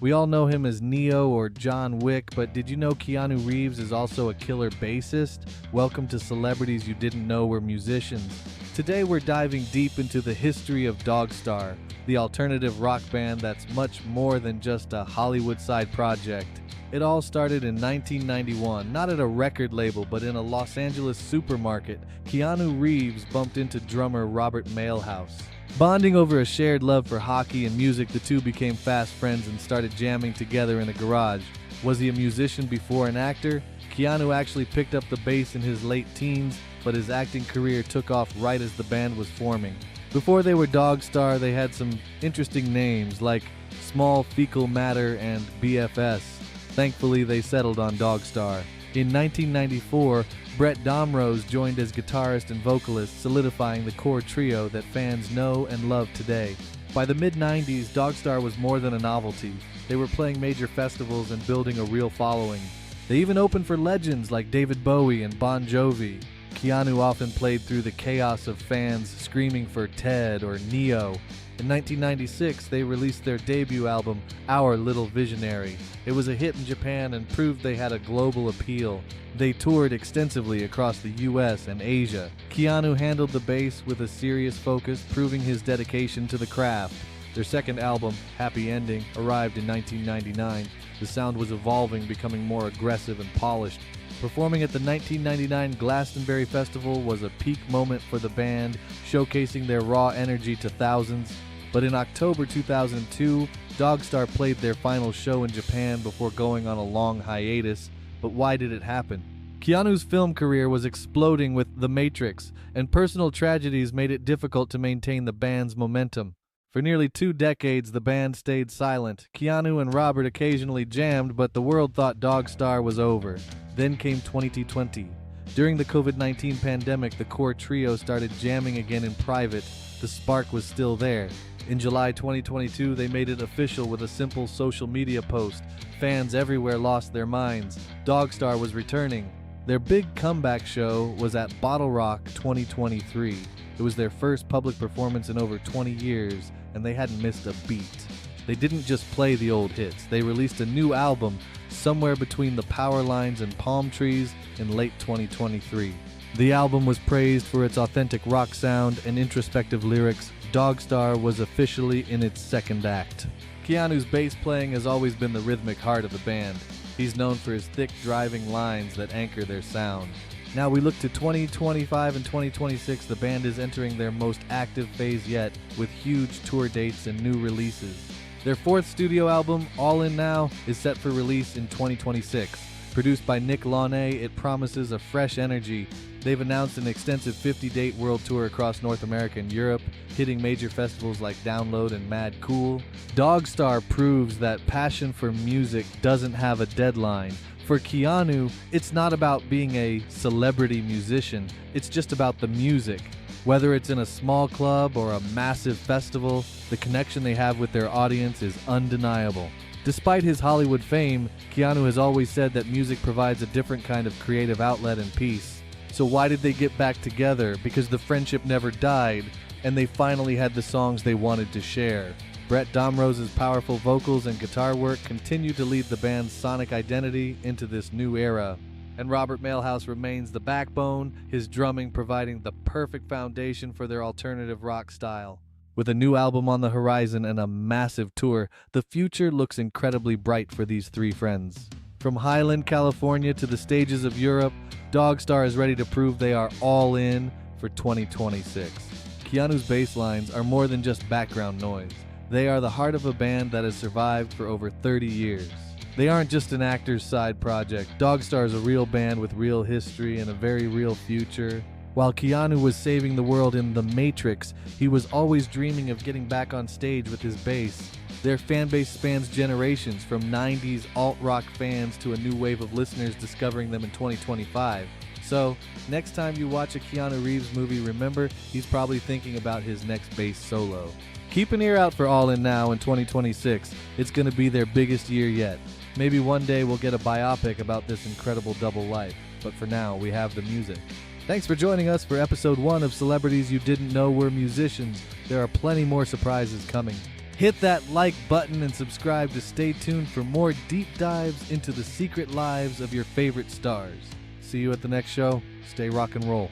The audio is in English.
We all know him as Neo or John Wick, but did you know Keanu Reeves is also a killer bassist? Welcome to Celebrities You Didn't Know Were Musicians. Today we're diving deep into the history of Dogstar, the alternative rock band that's much more than just a Hollywood side project. It all started in 1991, not at a record label, but in a Los Angeles supermarket. Keanu Reeves bumped into drummer Robert Mailhouse. Bonding over a shared love for hockey and music, the two became fast friends and started jamming together in a garage. Was he a musician before an actor? Keanu actually picked up the bass in his late teens, but his acting career took off right as the band was forming. Before they were Dogstar, they had some interesting names like Small Fecal Matter and BFS. Thankfully, they settled on Dogstar. In 1994, Brett Domrose joined as guitarist and vocalist, solidifying the core trio that fans know and love today. By the mid-90s, Dogstar was more than a novelty. They were playing major festivals and building a real following. They even opened for legends like David Bowie and Bon Jovi. Keanu often played through the chaos of fans screaming for Ted or Neo. In 1996, they released their debut album, Our Little Visionary. It was a hit in Japan and proved they had a global appeal. They toured extensively across the US and Asia. Keanu handled the bass with a serious focus, proving his dedication to the craft. Their second album, Happy Ending, arrived in 1999. The sound was evolving, becoming more aggressive and polished. Performing at the 1999 Glastonbury Festival was a peak moment for the band, showcasing their raw energy to thousands. But in October 2002, Dogstar played their final show in Japan before going on a long hiatus. But why did it happen? Keanu's film career was exploding with The Matrix, and personal tragedies made it difficult to maintain the band's momentum. For nearly 2 decades, the band stayed silent. Keanu and Robert occasionally jammed, but the world thought Dogstar was over. Then came 2020. During the COVID-19 pandemic, the core trio started jamming again in private. The spark was still there. In July 2022, they made it official with a simple social media post. Fans everywhere lost their minds. Dogstar was returning. Their big comeback show was at Bottle Rock 2023. It was their first public performance in over 20 years, and they hadn't missed a beat. They didn't just play the old hits. They released a new album, Somewhere Between the Power Lines and Palm Trees, in late 2023. The album was praised for its authentic rock sound and introspective lyrics. Dogstar was officially in its second act. Keanu's bass playing has always been the rhythmic heart of the band. He's known for his thick, driving lines that anchor their sound. Now we look to 2025 and 2026, the band is entering their most active phase yet, with huge tour dates and new releases. Their 4th studio album, All In Now, is set for release in 2026. Produced by Nick Launay, it promises a fresh energy. They've announced an extensive 50-date world tour across North America and Europe, hitting major festivals like Download and Mad Cool. Dogstar proves that passion for music doesn't have a deadline. For Keanu, it's not about being a celebrity musician, it's just about the music. Whether it's in a small club or a massive festival, the connection they have with their audience is undeniable. Despite his Hollywood fame, Keanu has always said that music provides a different kind of creative outlet and peace. So why did they get back together? Because the friendship never died, and they finally had the songs they wanted to share. Brett Domrose's powerful vocals and guitar work continue to lead the band's sonic identity into this new era. And Robert Mailhouse remains the backbone, his drumming providing the perfect foundation for their alternative rock style. With a new album on the horizon and a massive tour, the future looks incredibly bright for these 3 friends. From Highland, California to the stages of Europe, Dogstar is ready to prove they are all in for 2026. Keanu's bass lines are more than just background noise. They are the heart of a band that has survived for over 30 years. They aren't just an actor's side project. Dogstar is a real band with real history and a very real future. While Keanu was saving the world in The Matrix, he was always dreaming of getting back on stage with his bass. Their fan base spans generations, from 90s alt-rock fans to a new wave of listeners discovering them in 2025. So, next time you watch a Keanu Reeves movie, remember, he's probably thinking about his next bass solo. Keep an ear out for All In Now in 2026. It's going to be their biggest year yet. Maybe one day we'll get a biopic about this incredible double life, but for now, we have the music. Thanks for joining us for episode 1 of Celebrities You Didn't Know Were Musicians. There are plenty more surprises coming. Hit that like button and subscribe to stay tuned for more deep dives into the secret lives of your favorite stars. See you at the next show. Stay rock and roll.